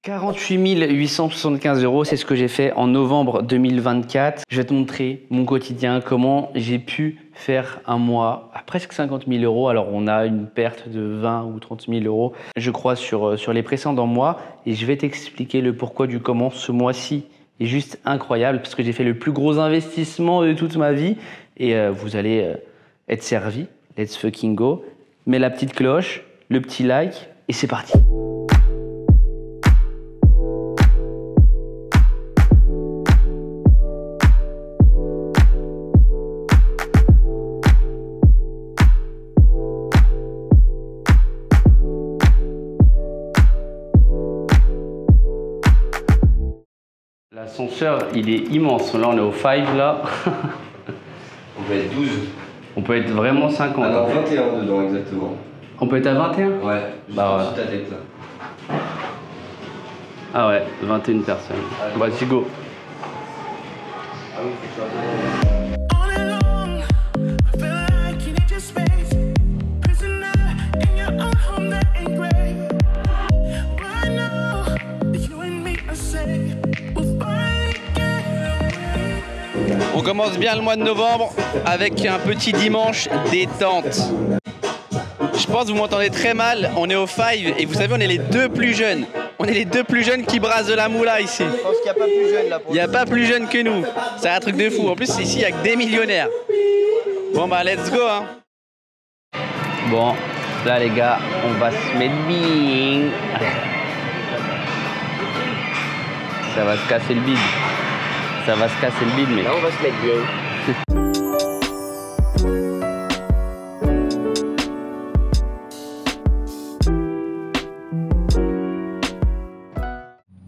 48 875 €, c'est ce que j'ai fait en novembre 2024. Je vais te montrer mon quotidien, comment j'ai pu faire un mois à presque 50 000 €. Alors on a une perte de 20 ou 30 000 €, je crois, sur les précédents mois. Et je vais t'expliquer le pourquoi du comment. Ce mois-ci est juste incroyable parce que j'ai fait le plus gros investissement de toute ma vie. Et vous allez être servi. Let's fucking go. Mets la petite cloche, le petit like et c'est parti. L'ascenseur, il est immense. Là, on est au 5, là. On peut être 12. On peut être vraiment 50. Ah non, 21 dedans, exactement. On peut être à 21? Ouais, juste bah au-dessus de ta tête, là. Ah ouais, 21 personnes. Ah, Vas-y, go. Ah oui, faut que tu vas. On commence bien le mois de novembre avec un petit dimanche détente. Je pense que vous m'entendez très mal, on est au 5 et vous savez on est les deux plus jeunes. On est les deux plus jeunes qui brassent de la moula ici. Je pense qu'il n'y a pas plus jeune là. Il n'y a pas plus jeune que nous. C'est un truc de fou. En plus ici il n'y a que des millionnaires. Bon bah let's go hein. Bon, là les gars, on va se mettre bien. Ça va se casser le bide. Ça va se casser le bide, mais... Là, on va se mettre bien.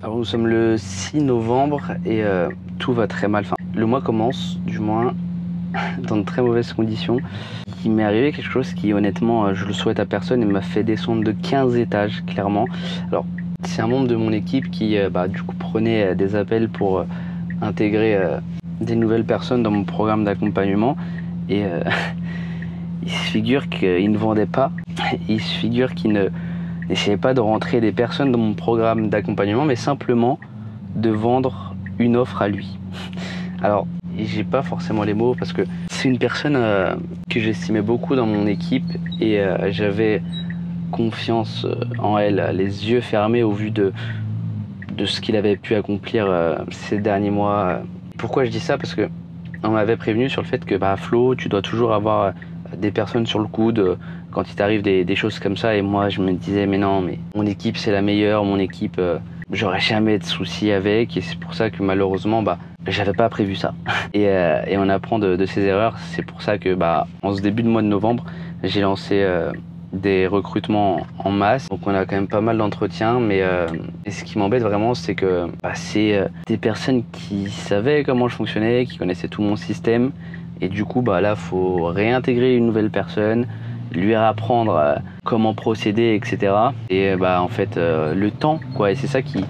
Alors, nous sommes le 6 novembre et tout va très mal. Enfin, le mois commence, du moins, dans de très mauvaises conditions. Il m'est arrivé quelque chose qui, honnêtement, je le souhaite à personne et m'a fait descendre de 15 étages, clairement. Alors, c'est un membre de mon équipe qui, du coup, prenait des appels pour... intégrer des nouvelles personnes dans mon programme d'accompagnement et il se figure qu'il ne vendait pas, il se figure qu'il n'essayait pas de rentrer des personnes dans mon programme d'accompagnement mais simplement de vendre une offre à lui. Alors j'ai pas forcément les mots parce que c'est une personne que j'estimais beaucoup dans mon équipe et j'avais confiance en elle, les yeux fermés au vu de ce qu'il avait pu accomplir ces derniers mois. Pourquoi je dis ça? Parce que on m'avait prévenu sur le fait que Flo, tu dois toujours avoir des personnes sur le coude quand il t'arrive des choses comme ça. Et moi, je me disais, mais non, mais mon équipe, c'est la meilleure. Mon équipe, j'aurais jamais de soucis avec. Et c'est pour ça que malheureusement, j'avais pas prévu ça. Et on apprend de ses erreurs. C'est pour ça que, en ce début de mois de novembre, j'ai lancé des recrutements en masse, donc on a quand même pas mal d'entretiens, mais ce qui m'embête vraiment c'est que c'est des personnes qui savaient comment je fonctionnais, qui connaissaient tout mon système et du coup là faut réintégrer une nouvelle personne, lui apprendre comment procéder, etc. Et en fait le temps quoi, et c'est ça qui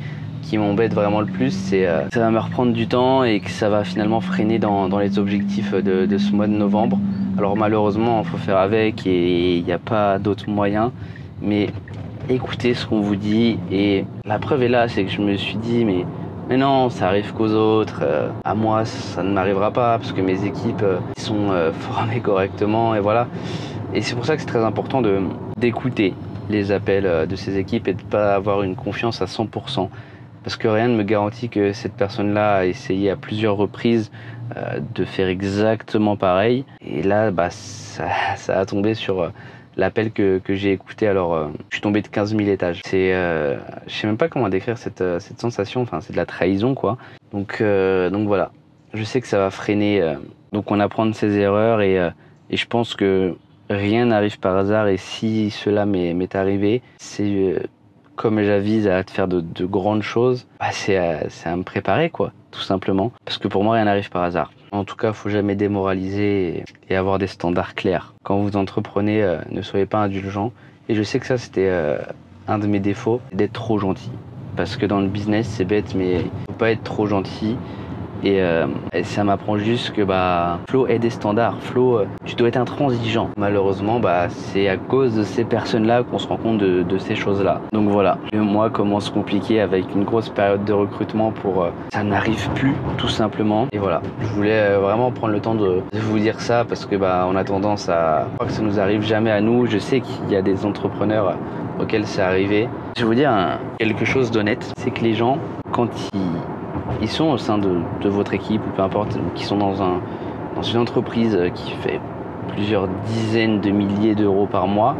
m'embête vraiment le plus, c'est ça va me reprendre du temps et que ça va finalement freiner dans les objectifs de ce mois de novembre. Alors malheureusement, il faut faire avec et il n'y a pas d'autre moyen. Mais écoutez ce qu'on vous dit. Et la preuve est là, c'est que je me suis dit, mais non, ça arrive qu'aux autres. À moi, ça ne m'arrivera pas parce que mes équipes sont formées correctement. Et voilà. Et c'est pour ça que c'est très important d'écouter les appels de ces équipes et de ne pas avoir une confiance à 100%. Parce que rien ne me garantit que cette personne-là a essayé à plusieurs reprises de faire exactement pareil. Et là, ça a tombé sur l'appel que j'ai écouté. Alors, je suis tombé de 15 000 étages. Je sais même pas comment décrire cette sensation. Enfin, c'est de la trahison, quoi. Donc voilà. Je sais que ça va freiner. Donc on apprend de ses erreurs et je pense que rien n'arrive par hasard. Et si cela m'est arrivé, c'est comme j'avise à te faire de grandes choses, c'est à me préparer, quoi, tout simplement. Parce que pour moi, rien n'arrive par hasard. En tout cas, faut jamais démoraliser et avoir des standards clairs. Quand vous entreprenez, ne soyez pas indulgents. Et je sais que ça, c'était un de mes défauts, d'être trop gentil. Parce que dans le business, c'est bête, mais il faut pas être trop gentil. Et ça m'apprend juste que Flow est des standards. Flow, tu dois être intransigeant. Malheureusement, c'est à cause de ces personnes-là qu'on se rend compte de ces choses-là. Donc voilà, le mois commence compliqué avec une grosse période de recrutement pour... ça n'arrive plus, tout simplement. Et voilà, je voulais vraiment prendre le temps de vous dire ça parce que on a tendance à croire que ça nous arrive jamais à nous. Je sais qu'il y a des entrepreneurs auxquels c'est arrivé. Je vais vous dire quelque chose d'honnête, c'est que les gens, quand ils sont au sein de votre équipe ou peu importe, qui sont dans une entreprise qui fait plusieurs dizaines de milliers d'euros par mois,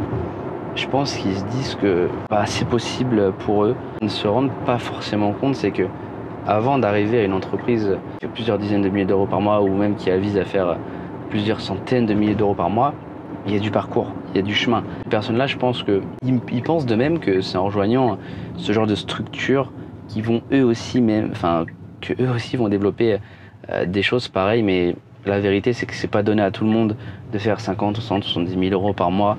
je pense qu'ils se disent que c'est possible pour eux. Ils ne se rendent pas forcément compte, c'est que avant d'arriver à une entreprise qui fait plusieurs dizaines de milliers d'euros par mois ou même qui avise à faire plusieurs centaines de milliers d'euros par mois, il y a du parcours, il y a du chemin. Ces personnes-là, je pense qu'ils pensent de même que c'est en rejoignant ce genre de structure qu'ils vont eux aussi vont développer des choses pareilles, mais la vérité c'est que c'est pas donné à tout le monde de faire 50, 60, 70 000 euros par mois,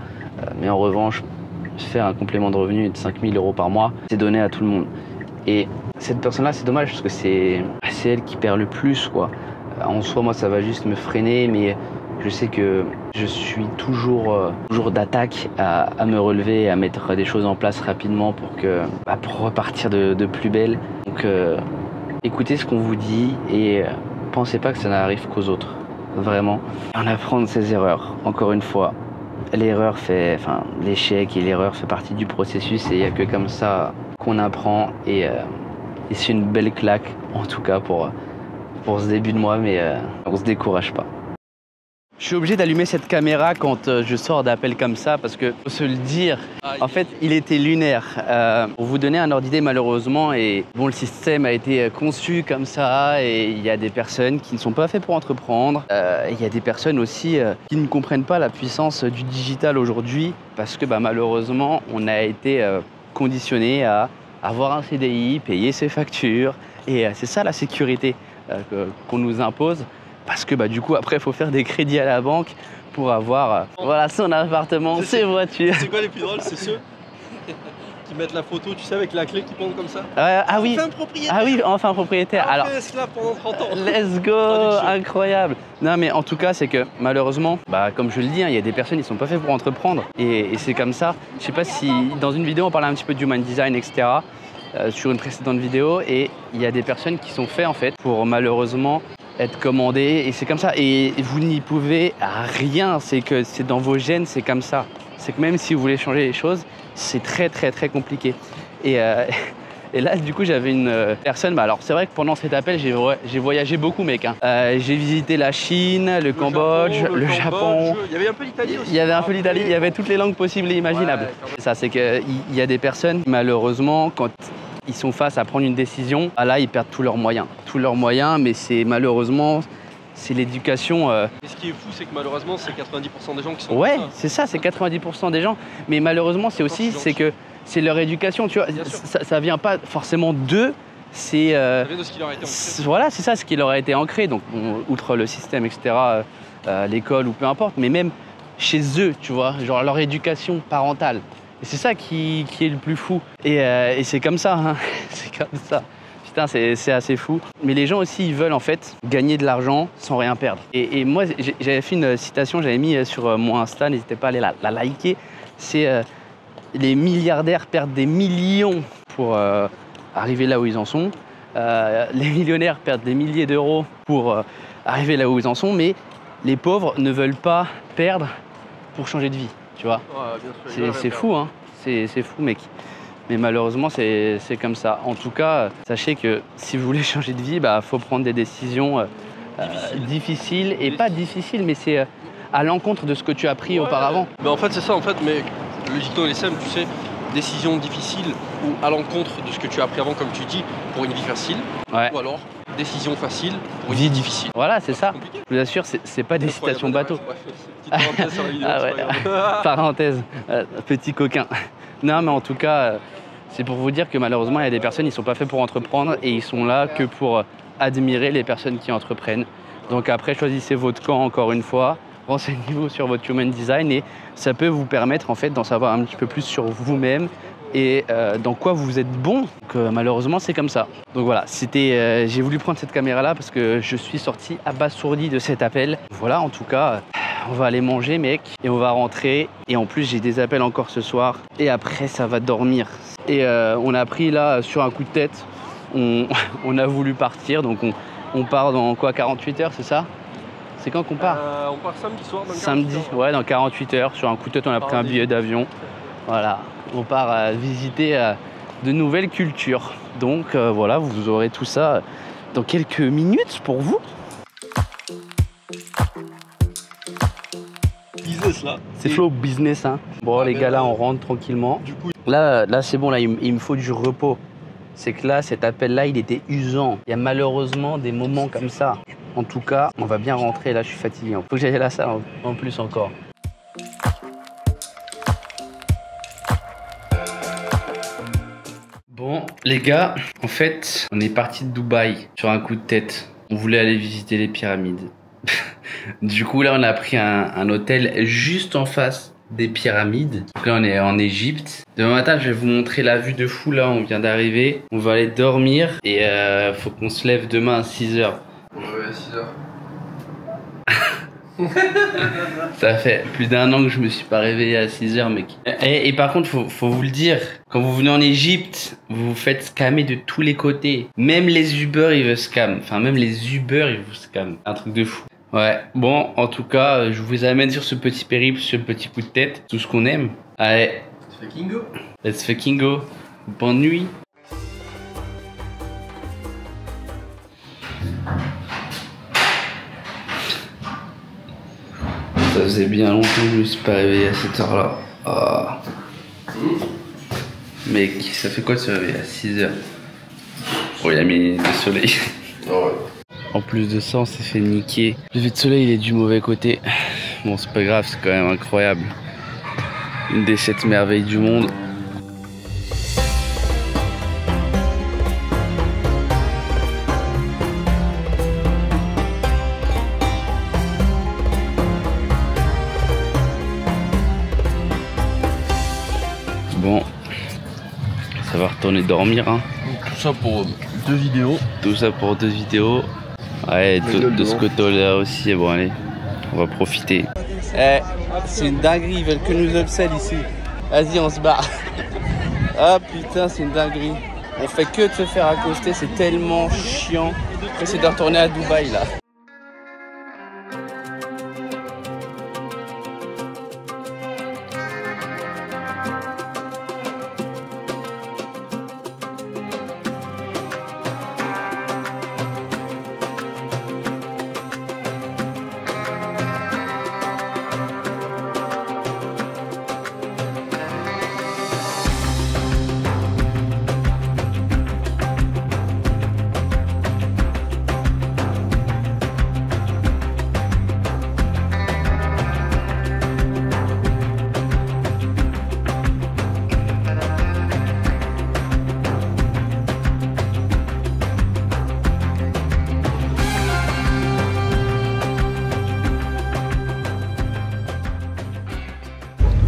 mais en revanche, faire un complément de revenu de 5 000 euros par mois, c'est donné à tout le monde. Et cette personne-là, c'est dommage parce que c'est elle qui perd le plus, quoi. En soi, moi, ça va juste me freiner, mais je sais que je suis toujours d'attaque à me relever, à mettre des choses en place rapidement pour repartir de plus belle. Donc, écoutez ce qu'on vous dit et pensez pas que ça n'arrive qu'aux autres. Vraiment. Et on apprend de ses erreurs. Encore une fois, l'échec et l'erreur fait partie du processus et il n'y a que comme ça qu'on apprend et c'est une belle claque, en tout cas pour ce début de mois, mais on se décourage pas. Je suis obligé d'allumer cette caméra quand je sors d'appel comme ça parce que, faut se le dire, en fait, il était lunaire. Pour vous donner un ordre d'idée, malheureusement, le système a été conçu comme ça et il y a des personnes qui ne sont pas faites pour entreprendre. Il y a des personnes aussi qui ne comprennent pas la puissance du digital aujourd'hui parce que malheureusement, on a été conditionné à avoir un CDI, payer ses factures et c'est ça la sécurité qu'on nous impose. Parce que du coup, après, il faut faire des crédits à la banque pour avoir son appartement, ses voitures. C'est quoi les plus drôles? C'est ceux qui mettent la photo, tu sais, avec la clé qui pend comme ça. Oui. Enfin propriétaire. Ah oui, enfin propriétaire. Alors, là pendant 30 ans. Let's go, incroyable. Non, mais en tout cas, c'est que malheureusement, comme je le dis, il y a des personnes qui ne sont pas faites pour entreprendre. Et c'est comme ça. Je sais pas si dans une vidéo, on parlait un petit peu du human design, etc. Sur une précédente vidéo. Et il y a des personnes qui sont faites, en fait, pour malheureusement être commandé et c'est comme ça et vous n'y pouvez rien, c'est que c'est dans vos gènes, c'est comme ça, c'est que même si vous voulez changer les choses, c'est très très très compliqué et là du coup j'avais une personne, alors c'est vrai que pendant cet appel j'ai voyagé beaucoup mec, j'ai visité la Chine, le Cambodge, le Japon, il y avait un peu l'Italie aussi, il y avait un peu l'Italie, il y avait toutes les langues possibles et imaginables. Ça c'est qu'il y a des personnes malheureusement quand ils sont face à prendre une décision, là ils perdent tous leurs moyens, mais c'est malheureusement, c'est l'éducation. Et ce qui est fou, c'est que malheureusement, c'est 90% des gens qui sont ouais, c'est ça, c'est 90% des gens, mais malheureusement, c'est aussi, c'est que c'est leur éducation, tu vois, ça vient pas forcément d'eux, c'est... ça vient de ce qui leur a été ancré. Voilà, c'est ça, ce qui leur a été ancré, donc outre le système, etc., l'école ou peu importe, mais même chez eux, tu vois, genre leur éducation parentale. Et c'est ça qui est le plus fou. Et c'est comme ça, hein. C'est comme ça. Putain, c'est assez fou. Mais les gens aussi, ils veulent en fait gagner de l'argent sans rien perdre. Et moi, j'avais fait une citation, j'avais mis sur mon Insta, n'hésitez pas à aller la liker. C'est les milliardaires perdent des millions pour arriver là où ils en sont. Les millionnaires perdent des milliers d'euros pour arriver là où ils en sont. Mais les pauvres ne veulent pas perdre pour changer de vie. Tu vois, c'est fou, hein. C'est fou, mec. Mais malheureusement, c'est comme ça. En tout cas, sachez que si vous voulez changer de vie, faut prendre des décisions difficiles. Et pas difficiles, mais c'est à l'encontre de ce que tu as appris auparavant. En fait, c'est ça, en fait. Mais le dicton est simple, tu sais. Décision difficile ou à l'encontre de ce que tu as appris avant, comme tu dis, pour une vie facile. Ouais. Ou alors, décision facile pour une vie difficile. Voilà, c'est ça. Je vous assure, c'est pas des citations bateau. Petite parenthèse sur la vidéo. Parenthèse, petit coquin. Non, mais en tout cas, c'est pour vous dire que malheureusement, il y a des personnes, ils sont pas faits pour entreprendre et ils sont là que pour admirer les personnes qui entreprennent. Donc après, choisissez votre camp encore une fois. Renseignez-vous sur votre human design et ça peut vous permettre en fait d'en savoir un petit peu plus sur vous-même, et dans quoi vous êtes bon. Donc, malheureusement, c'est comme ça. Donc voilà, c'était, j'ai voulu prendre cette caméra-là parce que je suis sorti abasourdi de cet appel. Voilà, en tout cas, on va aller manger, mec, et on va rentrer. Et en plus, j'ai des appels encore ce soir. Et après, ça va dormir. Et on a pris là, sur un coup de tête, on a voulu partir. Donc on part dans quoi, 48 heures, c'est ça? C'est quand qu'on part? On part samedi soir. Dans samedi, 48 heures. Ouais, dans 48 heures. Sur un coup de tête, on a pris un billet d'avion. Voilà, on part visiter de nouvelles cultures. Donc voilà, vous aurez tout ça dans quelques minutes pour vous. Business là. C'est flow business, hein. Bon, les gars, là, on rentre tranquillement. Du coup, là c'est bon, là, il me faut du repos. C'est que là, cet appel-là, il était usant. Il y a malheureusement des moments comme ça. En tout cas, on va bien rentrer. Là, je suis fatigué. Faut que j'aille à la salle en plus encore. Bon, les gars, en fait, on est parti de Dubaï sur un coup de tête. On voulait aller visiter les pyramides. Du coup, là, on a pris un hôtel juste en face des pyramides. Donc là, on est en Égypte. Demain matin, je vais vous montrer la vue de fou. Là, on vient d'arriver. On va aller dormir et faut qu'on se lève demain à 6 h. Ouais, à 6 h. Ça fait plus d'1 an que je me suis pas réveillé à 6 h, mec. Et par contre, faut vous le dire, quand vous venez en Égypte, vous vous faites scammer de tous les côtés. Même les Uber, ils veulent scam. Enfin, même les Uber, ils vous scam. Un truc de fou. Ouais, bon, en tout cas, je vous amène sur ce petit périple, ce petit coup de tête, tout ce qu'on aime. Allez, Let's fucking go. let's fucking go. Bonne nuit. Ça faisait bien longtemps que je me suis pas réveillé à cette heure-là. Ah. Mec, ça fait quoi de se réveiller à 6 h? Oh, il a mis le soleil. Oh ouais. En plus de ça, on s'est fait niquer. Le lever de soleil, il est du mauvais côté. Bon, c'est pas grave, c'est quand même incroyable. Une des 7 merveilles du monde. Bon, ça va retourner dormir, hein. Tout ça pour 2 vidéos. Tout ça pour 2 vidéos. Ouais, de ce côté-là aussi. Bon, allez, on va profiter. Eh, c'est une dinguerie, ils veulent que nous obsèdent ici. Vas-y, on se barre. Ah putain, c'est une dinguerie. On fait que de se faire accoster, c'est tellement chiant. Après, c'est de retourner à Dubaï, là.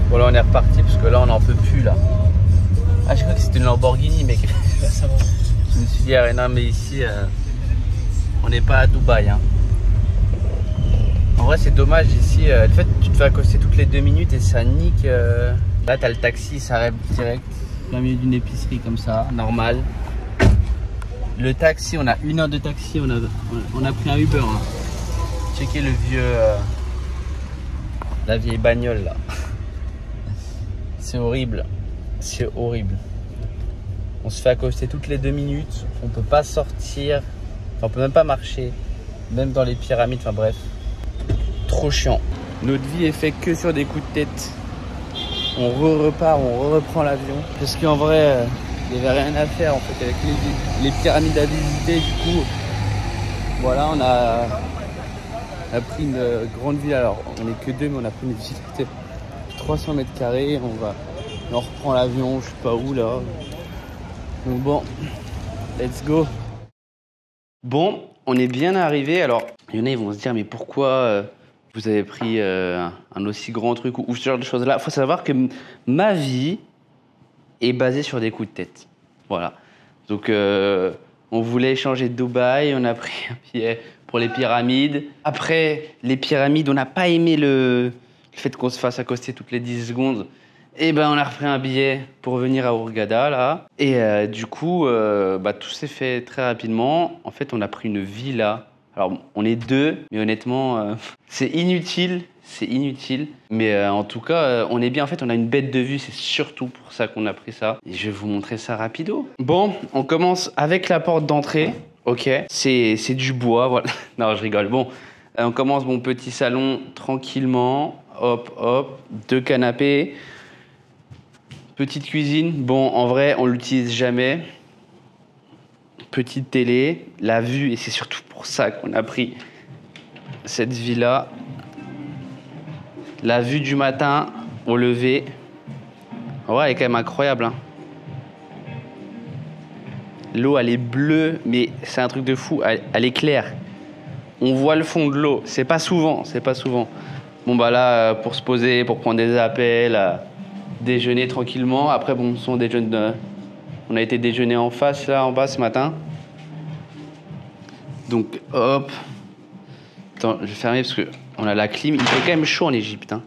Voilà, on est reparti parce que là on n'en peut plus là. Ah, je crois que c'était une Lamborghini, mec. Je me suis dit, ah, non, mais ici on n'est pas à Dubaï, hein. En vrai, c'est dommage ici. En fait, tu te fais accoster toutes les 2 minutes et ça nique. Là, t'as le taxi, il s'arrête direct. Plein milieu d'une épicerie comme ça, normal. Le taxi, on a 1 heure de taxi, on a pris un Uber là. Checkez le vieux. La vieille bagnole là. C'est horrible, c'est horrible. On se fait accoster toutes les 2 minutes, on peut pas sortir, enfin, on peut même pas marcher, même dans les pyramides, enfin bref. Trop chiant. Notre vie est faite que sur des coups de tête. On repart, on reprend l'avion. Parce qu'en vrai, il n'y avait rien à faire en fait avec les pyramides à visiter. Du coup, voilà, on a pris une grande ville. Alors, on n'est que 2, mais on a pris une ville de 300 mètres carrés. On reprend l'avion, je sais pas où là. Donc bon, let's go. Bon, on est bien arrivé. Alors, il y en a, ils vont se dire, mais pourquoi vous avez pris un aussi grand truc ou ce genre de choses-là? Il faut savoir que ma vie, est basé sur des coups de tête. Voilà. Donc, on voulait changer de Dubaï, on a pris un billet pour les pyramides. Après, les pyramides, on n'a pas aimé le fait qu'on se fasse accoster toutes les 10 secondes. Et ben, on a repris un billet pour venir à Hurghada, là. Et du coup, tout s'est fait très rapidement. En fait, on a pris une villa. Alors, on est 2, mais honnêtement, c'est inutile. C'est inutile. Mais en tout cas, on est bien. En fait, on a une bête de vue. C'est surtout pour ça qu'on a pris ça. Et je vais vous montrer ça rapido. Bon, on commence avec la porte d'entrée. Ok, c'est du bois, voilà. Non, je rigole. Bon, on commence mon petit salon tranquillement. Hop, hop, 2 canapés. Petite cuisine. Bon, en vrai, on l'utilise jamais. Petite télé. La vue, et c'est surtout pour ça qu'on a pris cette villa. La vue du matin au lever. Ouais, elle est quand même incroyable, hein. L'eau, elle est bleue, mais c'est un truc de fou. Elle est claire. On voit le fond de l'eau. C'est pas souvent, c'est pas souvent. Bon, bah là, pour se poser, pour prendre des appels, déjeuner tranquillement. Après, bon, on a été déjeuner en face, là, en bas, ce matin. Donc, hop. Attends, je vais fermer parce qu'on a la clim. Il fait quand même chaud en Égypte, hein.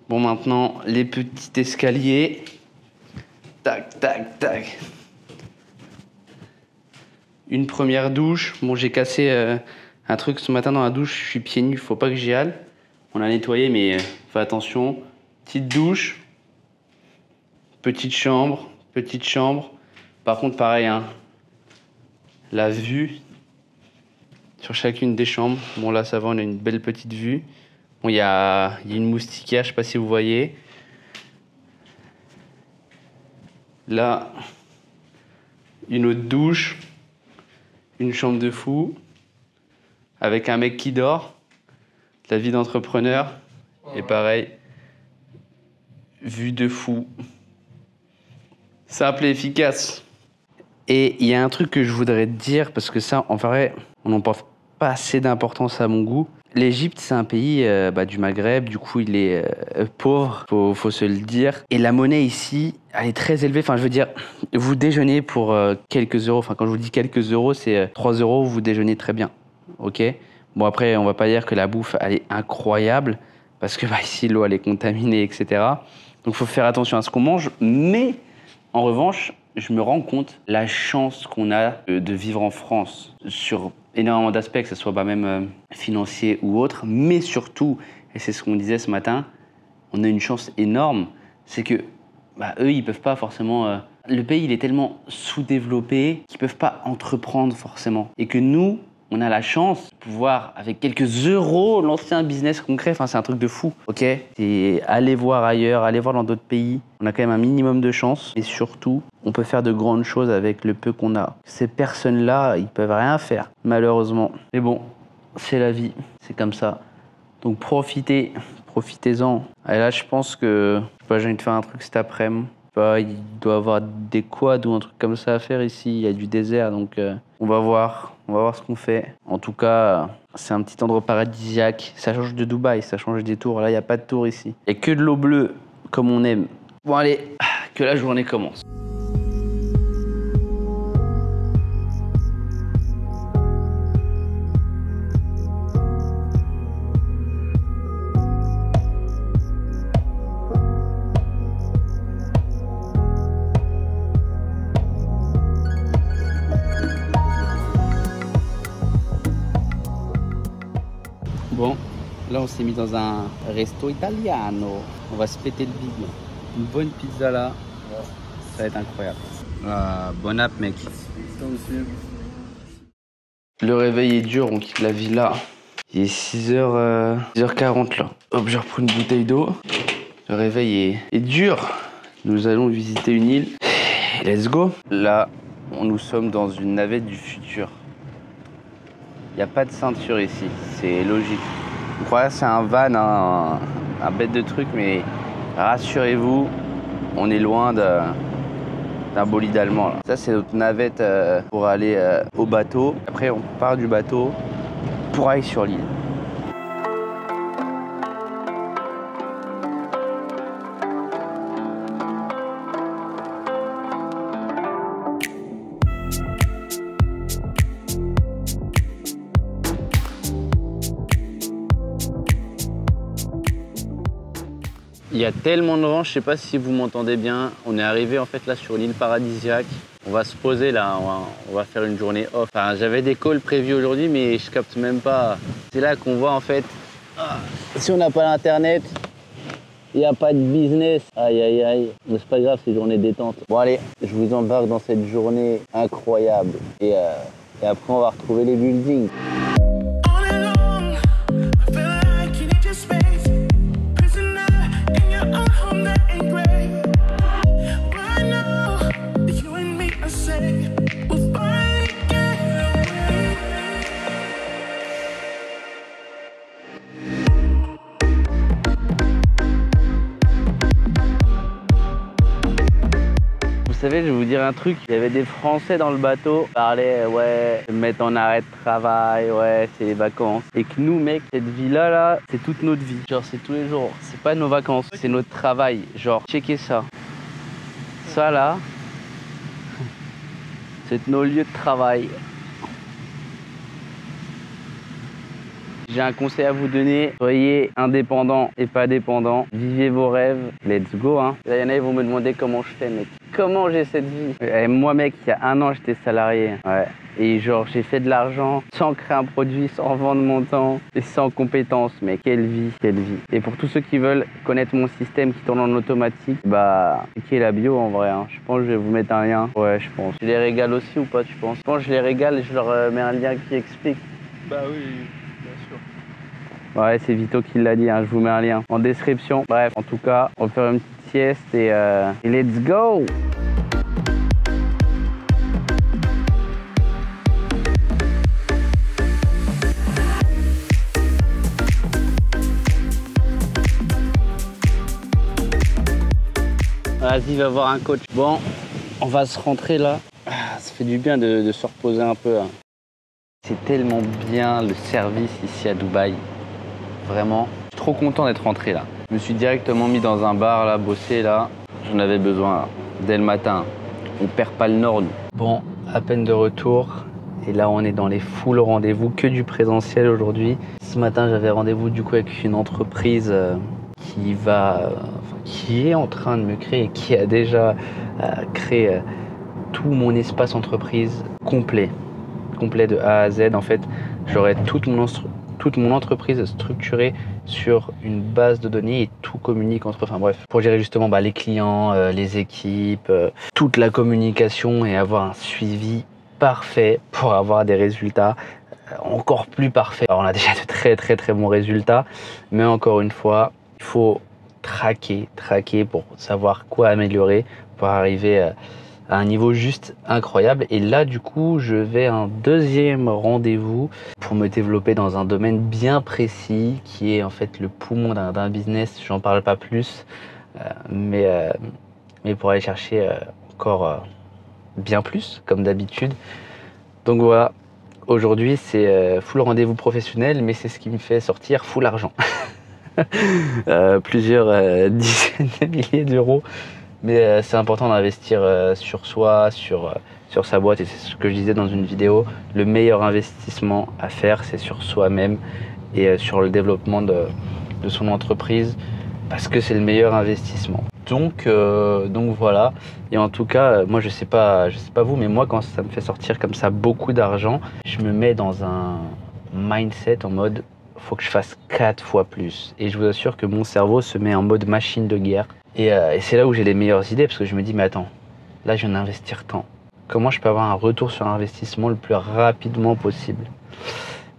Bon, maintenant, les petits escaliers. Tac, tac, tac. Une première douche. Bon, j'ai cassé un truc ce matin dans la douche. Je suis pieds nus, faut pas que j'y aille. On a nettoyé, mais fais attention. Petite douche. Petite chambre. Petite chambre. Par contre, pareil, hein. La vue sur chacune des chambres. Bon, là, ça va, on a une belle petite vue. Bon, il y a une moustiquaire, je sais pas si vous voyez. Là, une autre douche. Une chambre de fou. Avec un mec qui dort. La vie d'entrepreneur. Et pareil, vue de fou. Simple et efficace. Et il y a un truc que je voudrais te dire, parce que ça, en vrai, on n'en porte pas assez d'importance à mon goût. L'Égypte, c'est un pays du Maghreb, du coup, il est pauvre, faut se le dire. Et la monnaie ici, elle est très élevée. Enfin, je veux dire, vous déjeunez pour quelques euros. Enfin, quand je vous dis quelques euros, c'est 3 euros, vous déjeunez très bien. Ok ? Bon, après, on va pas dire que la bouffe, elle est incroyable, parce que ici, l'eau, elle est contaminée, etc. Donc, il faut faire attention à ce qu'on mange. Mais, en revanche, je me rends compte la chance qu'on a de vivre en France sur énormément d'aspects, que ce soit même financier ou autre, mais surtout, et c'est ce qu'on disait ce matin, on a une chance énorme, c'est que eux, ils peuvent pas forcément... le pays, il est tellement sous-développé qu'ils peuvent pas entreprendre forcément. Et que nous, on a la chance de pouvoir, avec quelques euros, lancer un business concret. Enfin, c'est un truc de fou, ok ? Et aller voir ailleurs, aller voir dans d'autres pays. On a quand même un minimum de chance. Et surtout, on peut faire de grandes choses avec le peu qu'on a. Ces personnes-là, ils peuvent rien faire, malheureusement. Mais bon, c'est la vie, c'est comme ça. Donc profitez-en. Et là, je pense que j'ai envie de faire un truc cet après-midi. Il doit y avoir des quads ou un truc comme ça à faire ici. Il y a du désert, donc on va voir ce qu'on fait. En tout cas, c'est un petit endroit paradisiaque. Ça change de Dubaï, ça change des tours. Là, il n'y a pas de tour ici. Il n'y a que de l'eau bleue, comme on aime. Bon, allez, que la journée commence. Bon, là on s'est mis dans un resto italiano. On va se péter le bide. Une bonne pizza là, ça va être incroyable. Bon app mec. Le réveil est dur, on quitte la villa. Il est 6h40 là. Hop, je reprends une bouteille d'eau. Le réveil est dur. Nous allons visiter une île. Let's go. Là, nous sommes dans une navette du futur. Il n'y a pas de ceinture ici, c'est logique. Vous croyez que c'est un van, un bête de truc, mais rassurez-vous, on est loin d'un bolide allemand. Là. Ça, c'est notre navette pour aller au bateau. Après, on part du bateau pour aller sur l'île. Il y a tellement de vent, je sais pas si vous m'entendez bien. On est arrivé en fait là sur l'île paradisiaque. On va se poser là, on va faire une journée off. Enfin, j'avais des calls prévus aujourd'hui, mais je capte même pas. C'est là qu'on voit en fait, si on n'a pas l'internet, il n'y a pas de business. Aïe aïe aïe. Mais c'est pas grave, c'est journée détente. Bon allez, je vous embarque dans cette journée incroyable. Et après on va retrouver les buildings. Vous savez, je vais vous dire un truc, il y avait des Français dans le bateau qui parlaient, ouais, se mettre en arrêt de travail, ouais, c'est les vacances. Et que nous, mec, cette vie-là, là, c'est toute notre vie. Genre, c'est tous les jours. C'est pas nos vacances, c'est notre travail. Genre, checkez ça. Ça, là, c'est nos lieux de travail. J'ai un conseil à vous donner, soyez indépendant et pas dépendant. Vivez vos rêves, let's go hein. Là, il y en a, ils vont me demander comment je fais mec. Comment j'ai cette vie? Et moi mec, il y a 1 an, j'étais salarié. Ouais. Et genre, j'ai fait de l'argent sans créer un produit, sans vendre mon temps et sans compétences. Mais quelle vie, quelle vie. Et pour tous ceux qui veulent connaître mon système qui tourne en automatique, bah, cliquez la bio en vrai. Hein. Je pense que je vais vous mettre un lien. Ouais, je pense. Je les régale aussi ou pas, tu penses? Je pense que je les régale et je leur mets un lien qui explique. Bah oui. Ouais, c'est Vito qui l'a dit, hein. Je vous mets un lien en description. Bref, en tout cas, on va faire une petite sieste et let's go! Vas-y, va voir un coach. Bon, on va se rentrer là. Ça fait du bien de se reposer un peu. Hein. C'est tellement bien le service ici à Dubaï. Vraiment, je suis trop content d'être rentré là. Je me suis directement mis dans un bar là, bossé là. J'en avais besoin là, dès le matin. On perd pas le nord nous. Bon, à peine de retour. Et là, on est dans les full rendez-vous, que du présentiel aujourd'hui. Ce matin, j'avais rendez-vous du coup avec une entreprise qui est en train de me créer, qui a déjà créé tout mon espace entreprise complet de A à Z. En fait, j'aurai toute mon entreprise structurée sur une base de données et tout communique entre eux. Enfin bref, pour gérer justement les clients, les équipes, toute la communication et avoir un suivi parfait pour avoir des résultats encore plus parfaits. Alors on a déjà de très bons résultats, mais encore une fois, il faut traquer pour savoir quoi améliorer pour arriver à un niveau juste incroyable. Et là du coup je vais à un deuxième rendez-vous pour me développer dans un domaine bien précis qui est en fait le poumon d'un business. J'en parle pas plus, mais pour aller chercher encore bien plus comme d'habitude. Donc voilà, aujourd'hui c'est full rendez-vous professionnel, mais c'est ce qui me fait sortir full argent. Plusieurs dizaines de milliers d'euros. Mais c'est important d'investir sur soi, sur sa boîte. Et c'est ce que je disais dans une vidéo. Le meilleur investissement à faire, c'est sur soi-même et sur le développement de son entreprise. Parce que c'est le meilleur investissement. Donc voilà. Et en tout cas, moi je sais pas vous, mais moi quand ça me fait sortir comme ça beaucoup d'argent, je me mets dans un mindset en mode faut que je fasse 4 fois plus. Et je vous assure que mon cerveau se met en mode machine de guerre. Et c'est là où j'ai les meilleures idées, parce que je me dis, mais attends, là je viens d'investir tant. Comment je peux avoir un retour sur investissement le plus rapidement possible?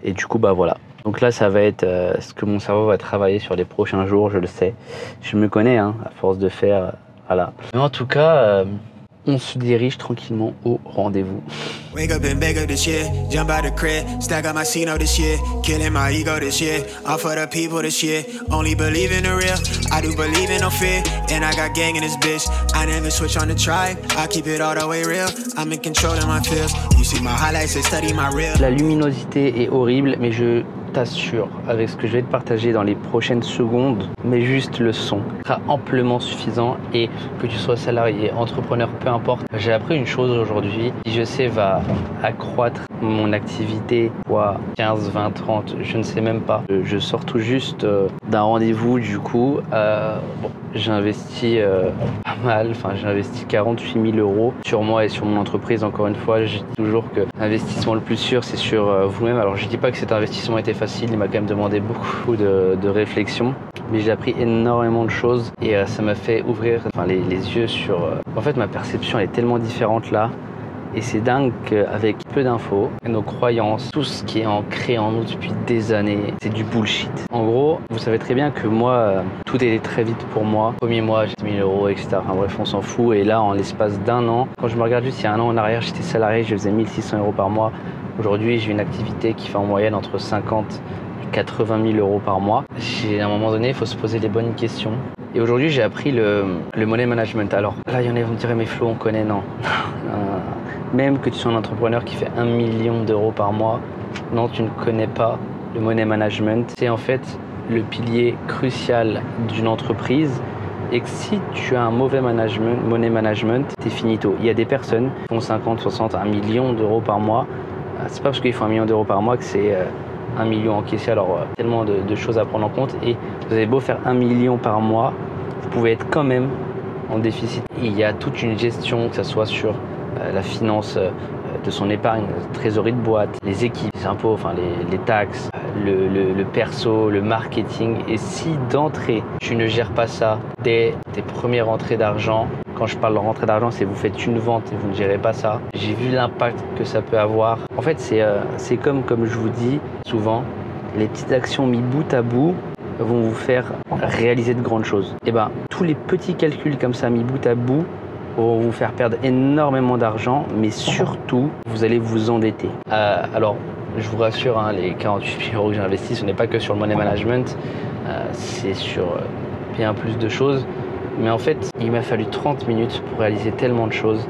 Et du coup, bah voilà. Donc là, ça va être ce que mon cerveau va travailler sur les prochains jours, je le sais. Je me connais, hein, à force de faire, voilà. Mais en tout cas, on se dirige tranquillement au rendez-vous. Wake up and beg up this year, jump out the crib, stack up my Cino this year, killing my ego this year, all for the people this year, only believe in the real, I do believe in no fear, and I got gang in this bitch, I never switch on the tribe, I keep it all the way real, I'm in control of my feels, you see my highlights and study my real. La luminosité est horrible, mais je t'assure, avec ce que je vais te partager dans les prochaines secondes, mais juste le son sera amplement suffisant. Et que tu sois salarié, entrepreneur, peu importe, j'ai appris une chose aujourd'hui qui je sais va accroître mon activité fois 15, 20, 30, je ne sais même pas. Je sors tout juste d'un rendez-vous du coup. Bon, j'ai investi pas mal, enfin j'ai investi 48 000 € sur moi et sur mon entreprise. Encore une fois, je dis toujours que l'investissement le plus sûr, c'est sur vous-même. Alors je dis pas que cet investissement était facile, il m'a quand même demandé beaucoup de réflexion, mais j'ai appris énormément de choses et ça m'a fait ouvrir les yeux sur... En fait, ma perception elle est tellement différente là. Et c'est dingue qu'avec peu d'infos, nos croyances, tout ce qui est ancré en nous depuis des années, c'est du bullshit. En gros, vous savez très bien que moi, tout était très vite pour moi. Premier mois, j'ai 10 000 €, etc. Enfin bref, on s'en fout. Et là, en l'espace d'un an, quand je me regarde juste il y a un an en arrière, j'étais salarié, je faisais 1 600 € par mois. Aujourd'hui, j'ai une activité qui fait en moyenne entre 50 et 80 000 € par mois. À un moment donné, il faut se poser les bonnes questions. Et aujourd'hui, j'ai appris le money management. Alors là, il y en a qui vont me dire, mais Flo, on connaît, non. Même que tu sois un entrepreneur qui fait 1 million d'euros par mois, non, tu ne connais pas le money management. C'est en fait le pilier crucial d'une entreprise. Et que si tu as un mauvais money management, t'es finito. Il y a des personnes qui font 50, 60, 1 million d'euros par mois. C'est pas parce qu'ils font 1 million d'euros par mois que c'est 1 million encaissé. Alors, tellement de choses à prendre en compte. Et vous avez beau faire 1 million par mois, vous pouvez être quand même en déficit. Il y a toute une gestion, que ce soit sur la finance de son épargne, la trésorerie de boîte, les équipes, les impôts, enfin les taxes, le perso, le marketing. Et si d'entrée, tu ne gères pas ça dès tes premières rentrées d'argent, quand je parle de rentrée d'argent, c'est vous faites une vente et vous ne gérez pas ça. J'ai vu l'impact que ça peut avoir. En fait, c'est comme je vous dis souvent, les petites actions mis bout à bout vont vous faire réaliser de grandes choses. Et ben, tous les petits calculs comme ça mis bout à bout vont vous faire perdre énormément d'argent, mais surtout, vous allez vous endetter. Alors, je vous rassure, hein, les 48 000 € que j'ai investis, ce n'est pas que sur le money management, c'est sur bien plus de choses. Mais en fait, il m'a fallu 30 minutes pour réaliser tellement de choses.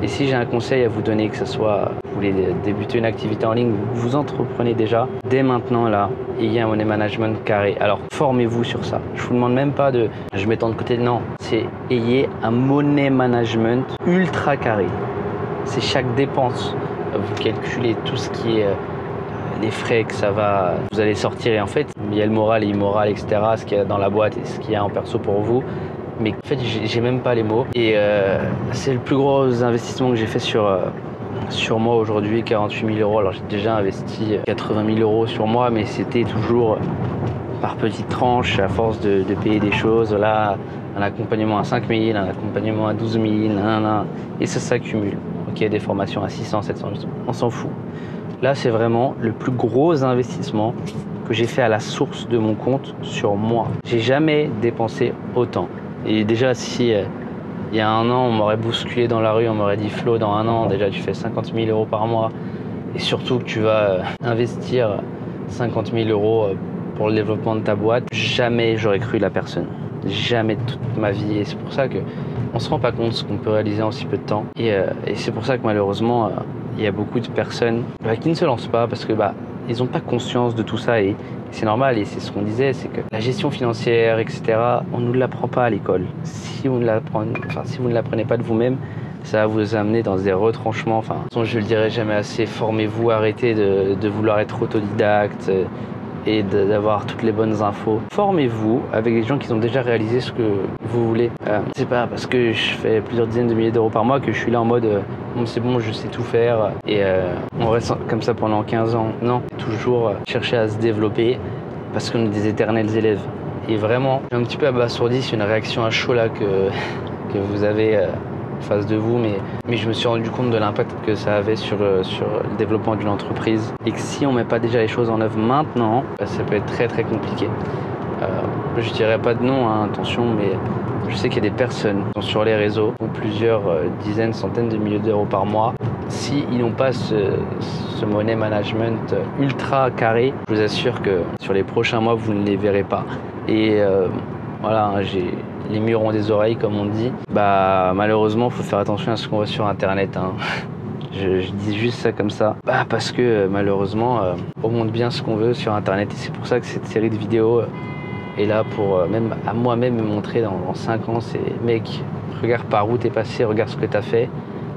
Et si j'ai un conseil à vous donner, que ce soit vous voulez débuter une activité en ligne ou vous entreprenez déjà, dès maintenant là, ayez un money management carré. Alors formez-vous sur ça. Je vous demande même pas de je mets tant de côté. Non, c'est ayez un money management ultra carré. C'est chaque dépense. Vous calculez tout ce qui est les frais que ça va, vous allez sortir. Et en fait, il y a le moral et l'immoral, etc. Ce qu'il y a dans la boîte et ce qu'il y a en perso pour vous. Mais en fait, j'ai même pas les mots. Et c'est le plus gros investissement que j'ai fait sur moi aujourd'hui, 48 000 €. Alors j'ai déjà investi 80 000 € sur moi, mais c'était toujours par petites tranches, à force de payer des choses. Là, un accompagnement à 5 000, un accompagnement à 12 000, et ça s'accumule. Ok, des formations à 600, 700, 800, on s'en fout. Là, c'est vraiment le plus gros investissement que j'ai fait à la source de mon compte sur moi. J'ai jamais dépensé autant. Et déjà, si il y a un an, on m'aurait bousculé dans la rue, on m'aurait dit Flo, dans un an, déjà tu fais 50 000 € par mois, et surtout que tu vas investir 50 000 € pour le développement de ta boîte, jamais j'aurais cru la personne. Jamais de toute ma vie. Et c'est pour ça qu'on ne se rend pas compte de ce qu'on peut réaliser en si peu de temps. Et c'est pour ça que malheureusement, il y a beaucoup de personnes qui ne se lancent pas parce que ils n'ont pas conscience de tout ça. Et c'est normal, et c'est ce qu'on disait, c'est que la gestion financière, etc., on ne nous l'apprend pas à l'école. Si vous ne l'apprenez pas de vous-même, ça va vous amener dans des retranchements. Enfin, je le dirai jamais assez, formez-vous, arrêtez de vouloir être autodidacte et d'avoir toutes les bonnes infos. Formez-vous avec des gens qui ont déjà réalisé ce que vous voulez. C'est pas parce que je fais plusieurs dizaines de milliers d'euros par mois que je suis là en mode c'est bon, je sais tout faire et on reste comme ça pendant 15 ans. Non, toujours chercher à se développer parce qu'on est des éternels élèves. Et vraiment, je suis un petit peu abasourdi, c'est une réaction à chaud là que vous avez en face de vous, mais je me suis rendu compte de l'impact que ça avait sur le développement d'une entreprise et que si on met pas déjà les choses en œuvre maintenant, ça peut être très très compliqué. Je dirais pas de nom, hein, attention, mais je sais qu'il y a des personnes qui sont sur les réseaux qui ont plusieurs dizaines, centaines de milliers d'euros par mois. S'ils n'ont pas ce money management ultra carré, je vous assure que sur les prochains mois, vous ne les verrez pas. Et voilà, les murs ont des oreilles, comme on dit. Malheureusement, il faut faire attention à ce qu'on voit sur Internet. Hein. Je dis juste ça comme ça. Parce que malheureusement, on montre bien ce qu'on veut sur Internet. Et c'est pour ça que cette série de vidéos est là pour même à moi-même me montrer dans 5 ans. C'est mec, regarde par où t'es passé, regarde ce que t'as fait.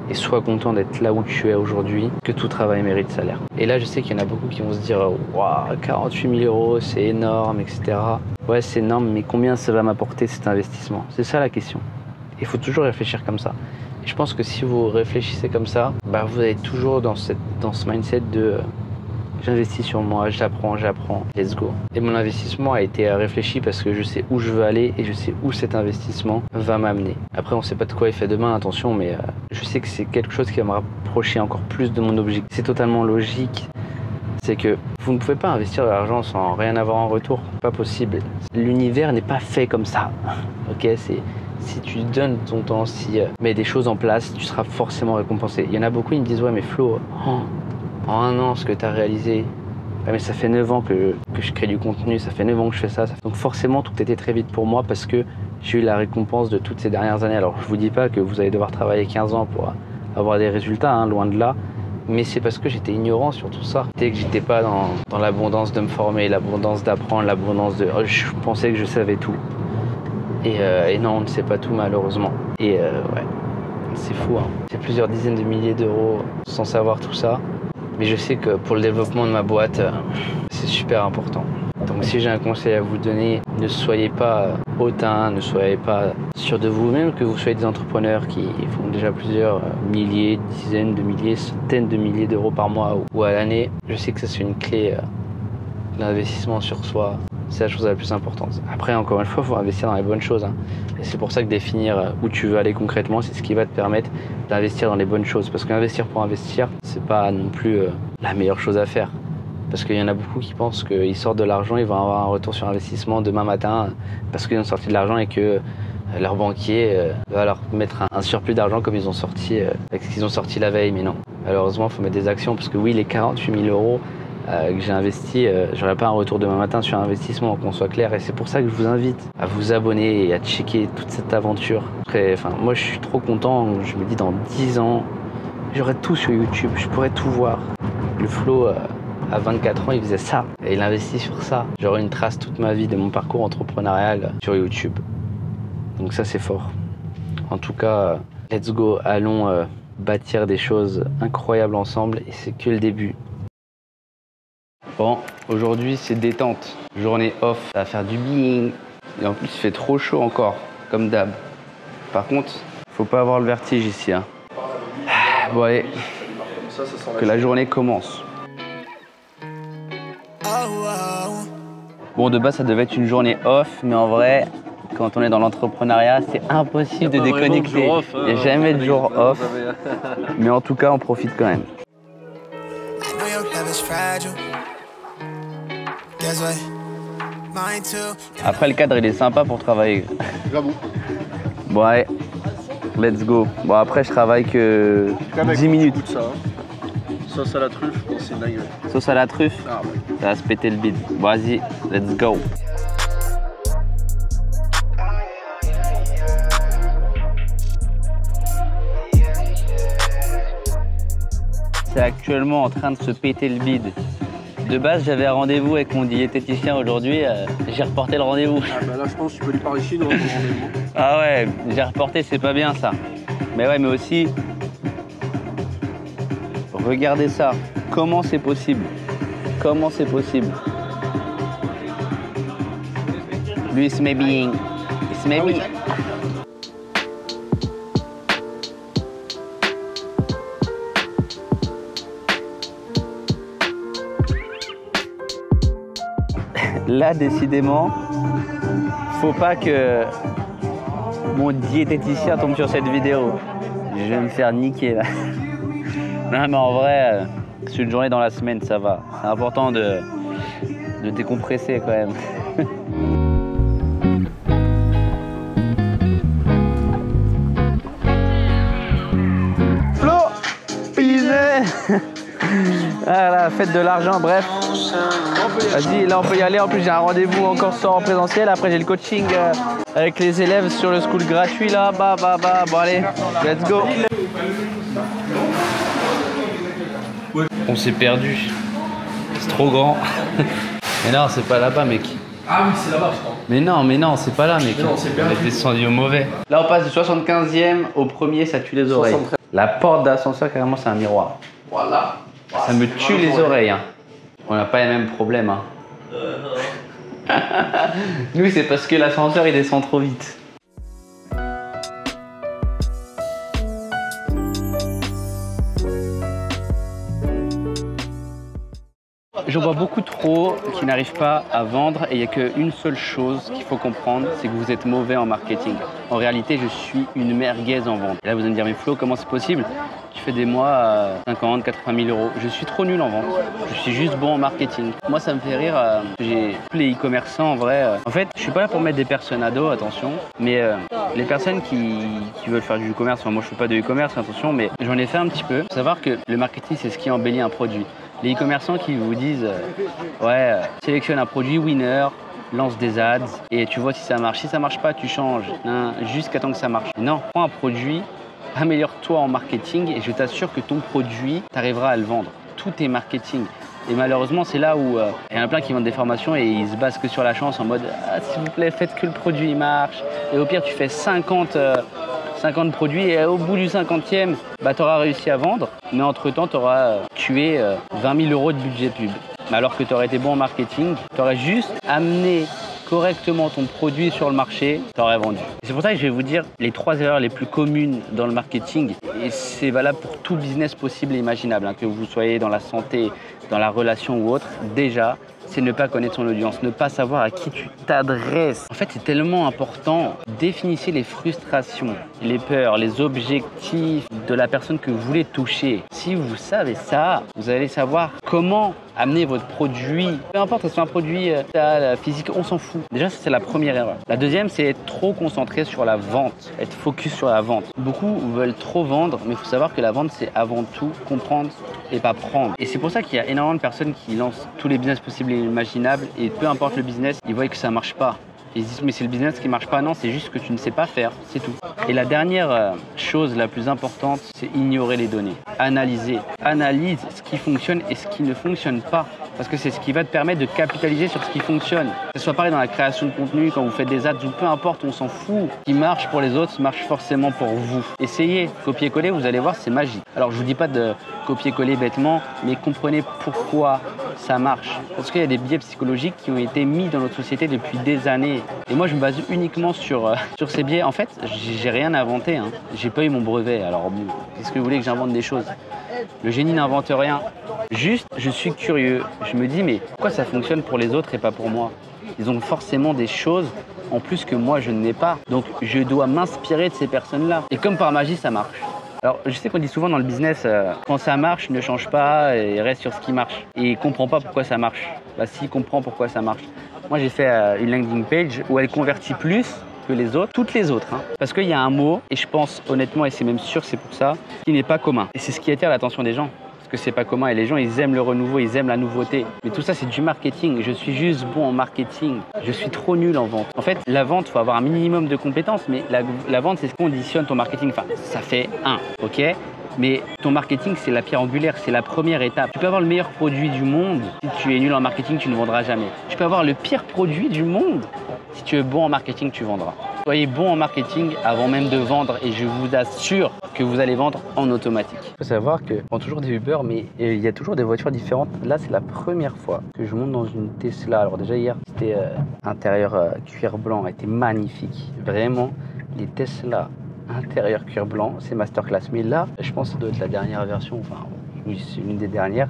et sois content d'être là où tu es aujourd'hui, que tout travail mérite salaire. Et là, je sais qu'il y en a beaucoup qui vont se dire waouh, 48 000 €, c'est énorme, etc. Ouais, c'est énorme, mais combien ça va m'apporter cet investissement? C'est ça la question. Il faut toujours réfléchir comme ça. Et je pense que si vous réfléchissez comme ça, bah, vous êtes toujours dans ce mindset de j'investis sur moi, j'apprends, let's go. Et mon investissement a été réfléchi parce que je sais où je veux aller et je sais où cet investissement va m'amener. Après, on ne sait pas de quoi il fait demain, attention, mais je sais que c'est quelque chose qui va me rapprocher encore plus de mon objectif. C'est totalement logique. C'est que vous ne pouvez pas investir de l'argent sans rien avoir en retour. Pas possible. L'univers n'est pas fait comme ça. Ok, si tu donnes ton temps, si tu mets des choses en place, tu seras forcément récompensé. Il y en a beaucoup qui me disent ouais mais Flo, en 1 an ce que tu as réalisé, ouais, mais ça fait 9 ans que je crée du contenu, ça fait 9 ans que je fais ça. Donc forcément tout était très vite pour moi parce que j'ai eu la récompense de toutes ces dernières années. Alors je vous dis pas que vous allez devoir travailler 15 ans pour avoir des résultats, hein, loin de là. Mais c'est parce que j'étais ignorant sur tout ça. Dès que j'étais pas dans l'abondance de me former, l'abondance d'apprendre, l'abondance de... je pensais que je savais tout. Et non, on ne sait pas tout malheureusement. Et ouais, c'est fou. Hein. C'est plusieurs dizaines de milliers d'euros sans savoir tout ça. Mais je sais que pour le développement de ma boîte, c'est super important. Donc si j'ai un conseil à vous donner, ne soyez pas hautain, ne soyez pas sûr de vous-même, que vous soyez des entrepreneurs qui font déjà plusieurs milliers, dizaines de milliers, centaines de milliers d'euros par mois ou à l'année. Je sais que ça c'est une clé d'investissement sur soi. C'est la chose la plus importante. Après, encore une fois, il faut investir dans les bonnes choses. Hein. Et c'est pour ça que définir où tu veux aller concrètement, c'est ce qui va te permettre d'investir dans les bonnes choses. Parce qu'investir pour investir, c'est pas non plus la meilleure chose à faire. Parce qu'il y en a beaucoup qui pensent qu'ils sortent de l'argent, ils vont avoir un retour sur investissement demain matin parce qu'ils ont sorti de l'argent et que leur banquier va leur mettre un surplus d'argent comme ils ont sorti avec ce qu'ils ont sorti la veille. Mais non, malheureusement, il faut mettre des actions parce que oui, les 48 000 € que j'ai investi, j'aurais pas un retour demain matin sur un investissement, qu'on soit clair. Et c'est pour ça que je vous invite à vous abonner et à checker toute cette aventure. Après, moi, je suis trop content. Je me dis, dans 10 ans, j'aurai tout sur YouTube. Je pourrais tout voir. Le Flo, à 24 ans, il faisait ça. Et il investit sur ça. J'aurai une trace toute ma vie de mon parcours entrepreneurial sur YouTube. Donc ça, c'est fort. En tout cas, let's go. Allons bâtir des choses incroyables ensemble. Et c'est que le début. Bon, aujourd'hui c'est détente, journée off, ça va faire du bien. Et en plus il fait trop chaud encore, comme d'hab. Par contre, faut pas avoir le vertige ici. Hein. Bon allez, que la journée commence. Bon, de base ça devait être une journée off, mais en vrai, quand on est dans l'entrepreneuriat, c'est impossible de déconnecter. Il n'y a jamais de jour off, mais en tout cas on profite quand même. Après le cadre il est sympa pour travailler. J'avoue. Bon allez, let's go. Bon après je travaille que 10 minutes. Ça, hein. Sauce à la truffe, c'est dingue. Sauce à la truffe, ah, ouais. Ça va se péter le bide. Bon, vas-y, let's go. C'est actuellement en train de se péter le bide. De base, j'avais un rendez-vous avec mon diététicien aujourd'hui. J'ai reporté le rendez-vous. Ah bah là, je pense que tu peux lui parler chinois pour le rendez-vous. Ah ouais, j'ai reporté, c'est pas bien ça. Mais ouais, mais aussi, regardez ça. Comment c'est possible? Comment c'est possible? Lui, il se met bien. Il se met bien. Là, décidément, faut pas que mon diététicien tombe sur cette vidéo. Je vais me faire niquer là. Non, mais en vrai, c'est une journée dans la semaine, ça va. C'est important de décompresser quand même. Flo, pisé. Ah la fête de l'argent, bref. Vas-y, là on peut y aller. En plus j'ai un rendez-vous encore ce soir en présentiel. Après j'ai le coaching avec les élèves sur le school gratuit là. Bon allez, let's go. On s'est perdu. C'est trop grand. Mais non, c'est pas là-bas, mec. Ah oui, c'est là-bas, je crois. Mais non, c'est pas là, mec. Non, c'est perdu. On était descendu au mauvais. Là on passe du 75e au premier, ça tue les oreilles. 73. La porte d'ascenseur, carrément, c'est un miroir. Voilà. Ça me tue les oreilles. Hein. On n'a pas les mêmes problèmes. Hein. Nous, c'est parce que l'ascenseur, il descend trop vite. J'en vois beaucoup trop qui n'arrivent pas à vendre et il n'y a qu'une seule chose qu'il faut comprendre, c'est que vous êtes mauvais en marketing. En réalité, je suis une merguez en vente. Et là, vous allez me dire, mais Flo, comment c'est possible? Tu fais des mois à 50, 80 000 euros. Je suis trop nul en vente. Je suis juste bon en marketing. Moi, ça me fait rire. J'ai tous les e-commerçants en vrai. En fait, je suis pas là pour mettre des personnes à dos, attention. Mais les personnes qui veulent faire du e-commerce, moi, je fais pas de e-commerce, attention, mais j'en ai fait un petit peu. Faut savoir que le marketing, c'est ce qui embellit un produit. Les e-commerçants qui vous disent sélectionne un produit winner, lance des ads et tu vois si ça marche. Si ça marche pas, tu changes jusqu'à temps que ça marche. Non, prends un produit, améliore-toi en marketing et je t'assure que ton produit, tu arriveras à le vendre. Tout est marketing. Et malheureusement, c'est là où il y en a plein qui vendent des formations et ils se basent que sur la chance en mode s'il vous plaît, faites que le produit marche. Et au pire, tu fais 50 produits et au bout du 50e, tu auras réussi à vendre, mais entre-temps, tu auras tué 20 000 euros de budget pub. Alors que tu aurais été bon en marketing, tu aurais juste amené correctement ton produit sur le marché, tu aurais vendu. C'est pour ça que je vais vous dire les 3 erreurs les plus communes dans le marketing, et c'est valable pour tout business possible et imaginable, hein, que vous soyez dans la santé, dans la relation ou autre. Déjà, c'est ne pas connaître son audience, ne pas savoir à qui tu t'adresses. En fait, c'est tellement important. Définissez les frustrations, les peurs, les objectifs de la personne que vous voulez toucher. Si vous savez ça, vous allez savoir comment amener votre produit. Peu importe que ce soit un produit physique, on s'en fout. Déjà, ça, c'est la première erreur. La deuxième, c'est être trop concentré sur la vente, être focus sur la vente. Beaucoup veulent trop vendre, mais il faut savoir que la vente, c'est avant tout comprendre et pas prendre. Et c'est pour ça qu'il y a énormément de personnes qui lancent tous les business possibles et imaginables et peu importe le business, ils voient que ça marche pas. Ils se disent mais c'est le business qui marche pas. Non, c'est juste que tu ne sais pas faire, c'est tout. Et la dernière chose la plus importante, c'est ignorer les données. Analyser. Analyse ce qui fonctionne et ce qui ne fonctionne pas. Parce que c'est ce qui va te permettre de capitaliser sur ce qui fonctionne. Que ce soit pareil dans la création de contenu, quand vous faites des ads ou peu importe, on s'en fout. Ce qui marche pour les autres marche forcément pour vous. Essayez, copier-coller, vous allez voir, c'est magique. Alors je vous dis pas de copier-coller bêtement, mais comprenez pourquoi ça marche. Parce qu'il y a des biais psychologiques qui ont été mis dans notre société depuis des années. Et moi, je me base uniquement sur ces biais. En fait, j'ai rien inventé. Hein. J'ai pas eu mon brevet. Alors, bon, qu'est-ce que vous voulez que j'invente des choses? Le génie n'invente rien. Juste, je suis curieux. Je me dis, mais pourquoi ça fonctionne pour les autres et pas pour moi? Ils ont forcément des choses en plus que moi, je n'ai pas. Donc, je dois m'inspirer de ces personnes-là. Et comme par magie, ça marche. Alors, je sais qu'on dit souvent dans le business, quand ça marche, ne change pas et reste sur ce qui marche. Et comprends pas pourquoi ça marche. Bah si, comprends pourquoi ça marche. Moi, j'ai fait une landing page où elle convertit plus que les autres, toutes les autres. Hein. Parce qu'il y a un mot, et je pense honnêtement, et c'est même sûr, c'est pour ça, qui n'est pas commun. Et c'est ce qui attire l'attention des gens. Parce que c'est pas commun et les gens, ils aiment le renouveau, ils aiment la nouveauté. Mais tout ça, c'est du marketing. Je suis juste bon en marketing. Je suis trop nul en vente. En fait, la vente, il faut avoir un minimum de compétences, mais la vente, c'est ce qui conditionne ton marketing. Enfin, ça fait ok? Mais ton marketing, c'est la pierre angulaire, c'est la première étape. Tu peux avoir le meilleur produit du monde. Si tu es nul en marketing, tu ne vendras jamais. Tu peux avoir le pire produit du monde. Si tu es bon en marketing, tu vendras. Soyez bon en marketing avant même de vendre et je vous assure que vous allez vendre en automatique. Il faut savoir que je prends toujours des Uber, mais il y a toujours des voitures différentes. Là, c'est la première fois que je monte dans une Tesla. Alors déjà hier, c'était intérieur cuir blanc, était magnifique. Vraiment, les Tesla intérieur cuir blanc, c'est masterclass. Mais là, je pense que ça doit être la dernière version. Enfin, oui, c'est l'une des dernières.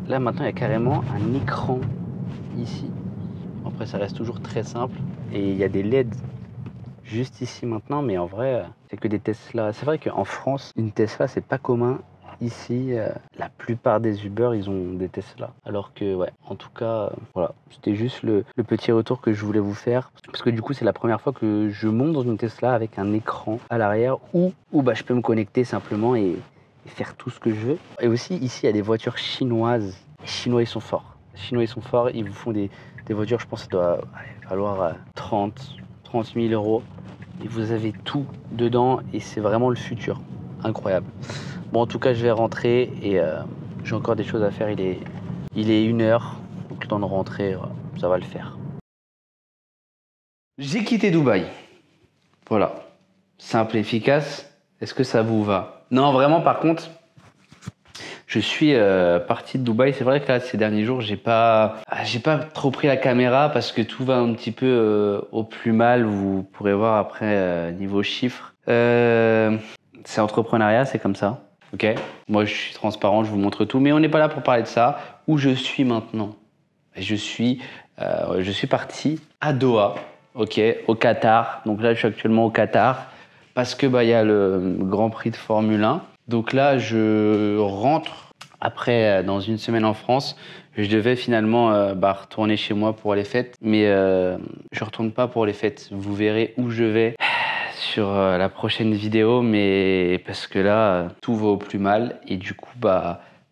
Là, maintenant, il y a carrément un écran ici. Après, ça reste toujours très simple. Et il y a des LED juste ici maintenant, mais en vrai, c'est que des Tesla. C'est vrai qu'en France, une Tesla, c'est pas commun. Ici, la plupart des Uber, ils ont des Tesla. Alors que, ouais, en tout cas, voilà, c'était juste le petit retour que je voulais vous faire. Parce que du coup, c'est la première fois que je monte dans une Tesla avec un écran à l'arrière où je peux me connecter simplement et faire tout ce que je veux. Et aussi, ici, il y a des voitures chinoises. Les Chinois, ils sont forts. Les Chinois, ils sont forts. Ils vous font des voitures, je pense que ça doit valoir 30 000 euros. Et vous avez tout dedans et c'est vraiment le futur. Incroyable. Bon, en tout cas, je vais rentrer et j'ai encore des choses à faire. Il est 1h, donc le temps de rentrer, ça va le faire. J'ai quitté Dubaï. Voilà. Simple et efficace. Est-ce que ça vous va? Non, vraiment, par contre, je suis parti de Dubaï. C'est vrai que là, ces derniers jours, j'ai pas trop pris la caméra parce que tout va un petit peu au plus mal. Vous pourrez voir après niveau chiffres. C'est entrepreneuriat, c'est comme ça. Ok. Moi, je suis transparent, je vous montre tout, mais on n'est pas là pour parler de ça. Où je suis maintenant? Je suis parti à Doha, ok, au Qatar. Donc là, je suis actuellement au Qatar parce que y a le Grand Prix de Formule 1. Donc là, je rentre après dans une semaine en France. Je devais finalement retourner chez moi pour les fêtes, mais je retourne pas pour les fêtes. Vous verrez où je vais sur la prochaine vidéo, mais parce que là, tout va au plus mal et du coup,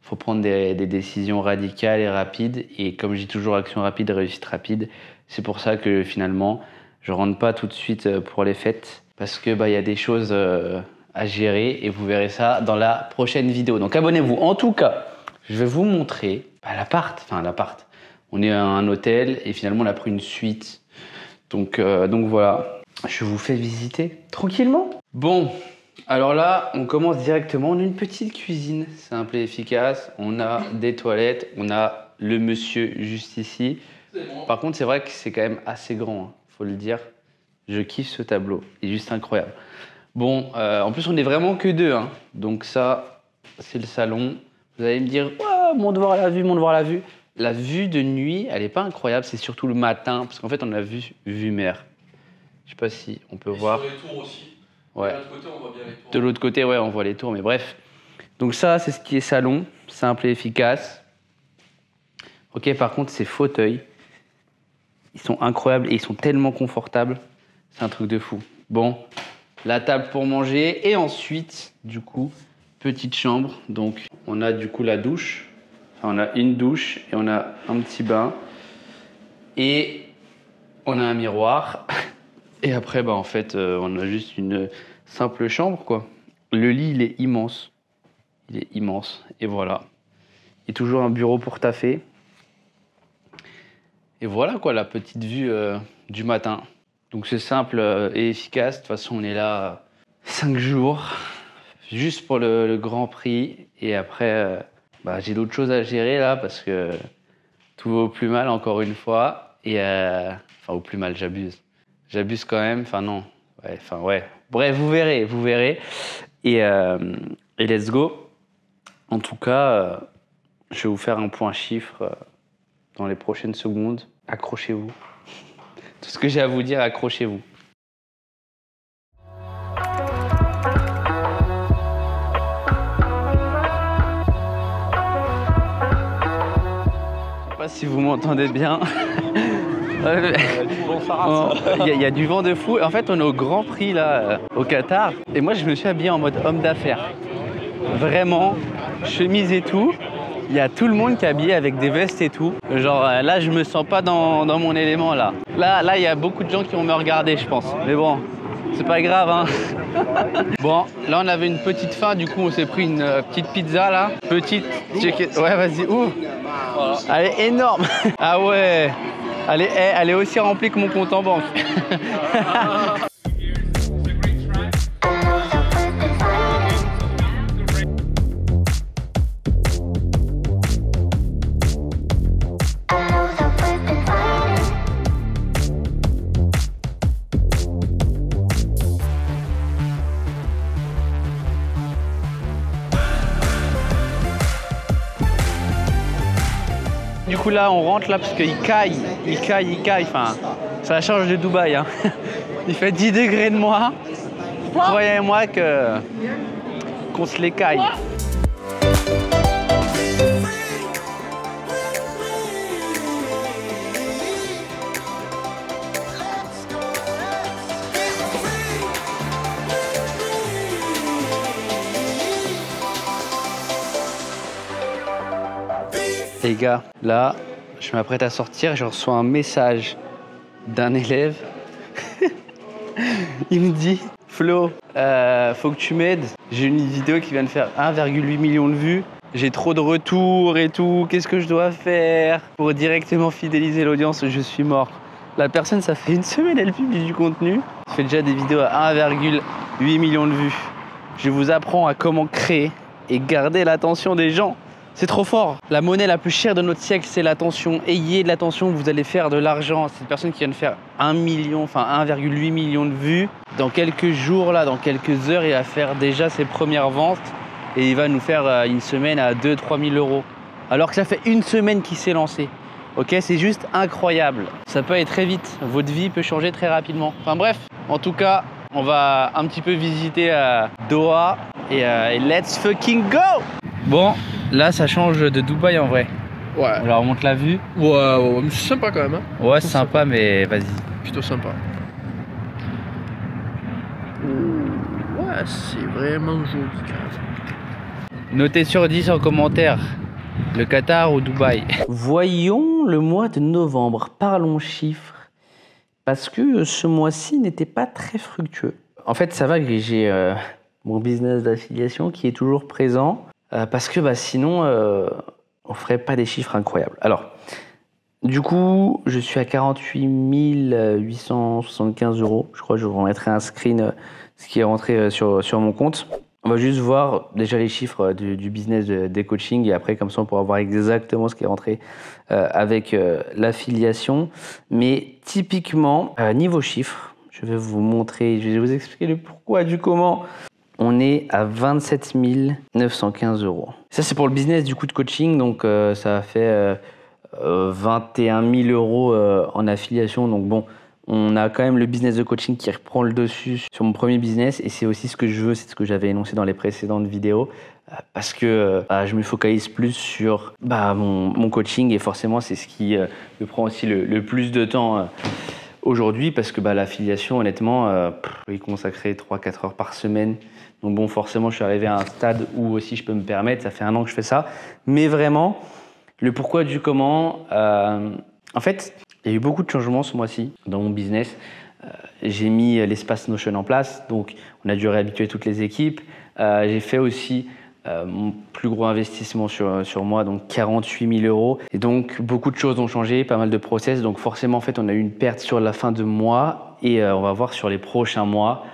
faut prendre des décisions radicales et rapides. Et comme je dis toujours, action rapide, réussite rapide. C'est pour ça que finalement, je rentre pas tout de suite pour les fêtes parce que y a des choses à gérer et vous verrez ça dans la prochaine vidéo. Donc abonnez-vous. En tout cas, je vais vous montrer l'appart. Enfin, l'appart. On est à un hôtel et finalement, on a pris une suite. Donc voilà. Je vous fais visiter tranquillement. Bon, alors là, on commence directement. On a une petite cuisine simple et efficace. On a des toilettes. On a le monsieur juste ici. Par contre, c'est vrai que c'est quand même assez grand, hein, faut le dire. Je kiffe ce tableau. Il est juste incroyable. Bon, en plus, on est vraiment que deux. Hein. Donc ça, c'est le salon. Vous allez me dire, ouais, mon devoir à la vue, mon devoir à la vue. La vue de nuit, elle n'est pas incroyable. C'est surtout le matin. Parce qu'en fait, on a vue mer. Je sais pas si on peut voir. Sur les tours aussi. Ouais. De l'autre côté, on voit bien les tours. De l'autre côté, ouais, on voit les tours, mais bref. Donc ça, c'est ce qui est salon, simple et efficace. Ok, par contre, ces fauteuils, ils sont incroyables et ils sont tellement confortables. C'est un truc de fou. Bon, la table pour manger et ensuite, du coup, petite chambre. Donc, on a du coup la douche. Enfin, on a une douche et on a un petit bain. Et on a un miroir. Et après, en fait, on a juste une simple chambre, quoi. Le lit, il est immense. Il est immense. Et voilà. Et toujours un bureau pour taffer. Et voilà, quoi, la petite vue du matin. Donc, c'est simple et efficace. De toute façon, on est là 5 jours. Juste pour le Grand Prix. Et après, j'ai d'autres choses à gérer, là, parce que tout va au plus mal, encore une fois. Et au plus mal, j'abuse. J'abuse quand même, non. Ouais. Bref, vous verrez. Et let's go. En tout cas, je vais vous faire un point chiffre dans les prochaines secondes. Accrochez-vous. Tout ce que j'ai à vous dire, accrochez-vous. Je sais pas si vous m'entendez bien. Il y a du vent de fou. En fait, on est au Grand Prix là, au Qatar. Et moi, je me suis habillé en mode homme d'affaires. Vraiment, chemise et tout. Il y a tout le monde qui est habillé avec des vestes et tout. Genre là, je me sens pas dans mon élément là. Là, il y a beaucoup de gens qui vont me regarder, je pense. Mais bon, c'est pas grave, hein. Bon, là, on avait une petite faim. Du coup, on s'est pris une petite pizza là. Petite. Ouais, vas-y, ouvre. Elle est énorme. Ah ouais. Elle est aussi remplie que mon compte en banque. Du coup là on rentre là parce qu'il caille. Enfin, ça change de Dubaï. Hein. Il fait 10 degrés de moins. Croyez-moi qu'on se les caille. Les gars, là, je m'apprête à sortir, je reçois un message d'un élève. Il me dit, Flo, faut que tu m'aides. J'ai une vidéo qui vient de faire 1,8 million de vues. J'ai trop de retours et tout. Qu'est-ce que je dois faire pour directement fidéliser l'audience? Je suis mort. La personne, ça fait une semaine, elle publie du contenu. Elle fait déjà des vidéos à 1,8 million de vues. Je vous apprends à comment créer et garder l'attention des gens. C'est trop fort. La monnaie la plus chère de notre siècle, c'est l'attention. Ayez de l'attention, vous allez faire de l'argent. C'est une personne qui vient de faire 1 million, enfin 1,8 million de vues. Dans quelques jours, là, dans quelques heures, il va faire déjà ses premières ventes. Et il va nous faire une semaine à 2-3 000 euros. Alors que ça fait une semaine qu'il s'est lancé. Ok, c'est juste incroyable. Ça peut aller très vite. Votre vie peut changer très rapidement. Enfin bref, en tout cas, on va un petit peu visiter Doha et let's fucking go! Bon, là, ça change de Dubaï en vrai. Ouais. On leur remonte la vue. Ouais, mais c'est sympa quand même. Hein. Ouais, c'est sympa, mais vas-y. Plutôt sympa. Ouais, c'est vraiment joli. Notez sur 10 en commentaire. Le Qatar ou Dubaï? Voyons le mois de novembre. Parlons chiffres. Parce que ce mois-ci n'était pas très fructueux. En fait, ça va que j'ai mon business d'affiliation qui est toujours présent. Parce que sinon, on ferait pas des chiffres incroyables. Alors, du coup, je suis à 48 875 euros. Je crois que je vous remettrai un screen, ce qui est rentré sur mon compte. On va juste voir déjà les chiffres du business des coachings et après, comme ça, on pourra voir exactement ce qui est rentré avec l'affiliation. Mais typiquement, niveau chiffres, je vais vous montrer, je vais vous expliquer le pourquoi du comment. On est à 27 915 euros. Ça, c'est pour le business du coup de coaching. Donc, ça a fait 21 000 euros en affiliation. Donc, bon, on a quand même le business de coaching qui reprend le dessus sur mon premier business. Et c'est aussi ce que je veux, c'est ce que j'avais énoncé dans les précédentes vidéos. Parce que je me focalise plus sur mon coaching. Et forcément, c'est ce qui me prend aussi le plus de temps aujourd'hui. Parce que l'affiliation, honnêtement, je peux y consacrer 3-4 heures par semaine. Donc bon, forcément, je suis arrivé à un stade où aussi je peux me permettre. Ça fait 1 an que je fais ça. Mais vraiment, le pourquoi du comment, en fait, il y a eu beaucoup de changements ce mois-ci dans mon business. J'ai mis l'espace Notion en place. Donc, on a dû réhabituer toutes les équipes. J'ai fait aussi mon plus gros investissement sur moi, donc 48 000 euros. Et donc, beaucoup de choses ont changé, pas mal de process. Donc, forcément, en fait, on a eu une perte sur la fin de mois. Et on va voir sur les prochains mois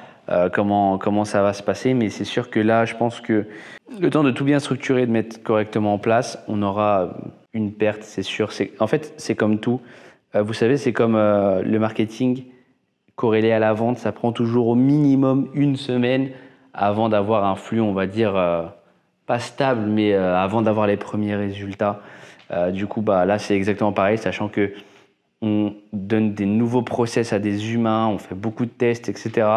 comment ça va se passer. Mais c'est sûr que là, je pense que le temps de tout bien structurer, de mettre correctement en place, on aura une perte, c'est sûr. En fait, c'est comme tout. Vous savez, c'est comme le marketing corrélé à la vente. Ça prend toujours au minimum 1 semaine avant d'avoir un flux, on va dire, pas stable, mais avant d'avoir les premiers résultats. Du coup, là, c'est exactement pareil, sachant que on donne des nouveaux process à des humains, on fait beaucoup de tests, etc.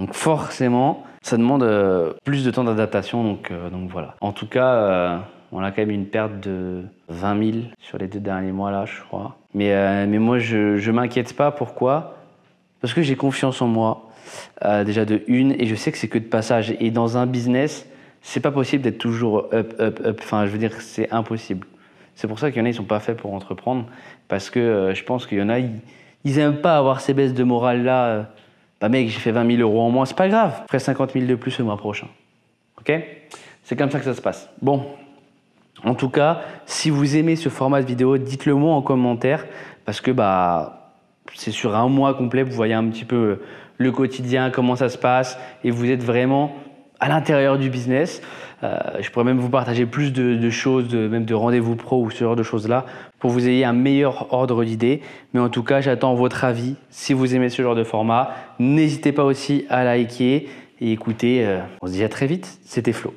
Donc forcément, ça demande plus de temps d'adaptation. Donc voilà. En tout cas, on a quand même une perte de 20 000 sur les 2 derniers mois là, je crois. Mais moi, je m'inquiète pas. Pourquoi? Parce que j'ai confiance en moi, déjà de une, et je sais que c'est que de passage. Et dans un business, c'est pas possible d'être toujours up. Enfin, je veux dire, c'est impossible. C'est pour ça qu'il y en a, ils sont pas faits pour entreprendre, parce que je pense qu'il y en a, ils aiment pas avoir ces baisses de morale là. Mec, j'ai fait 20 000 euros en moins, c'est pas grave. Je ferai 50 000 de plus le mois prochain. Ok? C'est comme ça que ça se passe. Bon. En tout cas, si vous aimez ce format de vidéo, dites-le moi en commentaire, parce que c'est sur 1 mois complet, vous voyez un petit peu le quotidien, comment ça se passe, et vous êtes vraiment à l'intérieur du business. Je pourrais même vous partager plus de choses, même de rendez-vous pro ou ce genre de choses-là, pour que vous ayez un meilleur ordre d'idées. Mais en tout cas, j'attends votre avis. Si vous aimez ce genre de format, n'hésitez pas aussi à liker et écouter. On se dit à très vite. C'était Flo.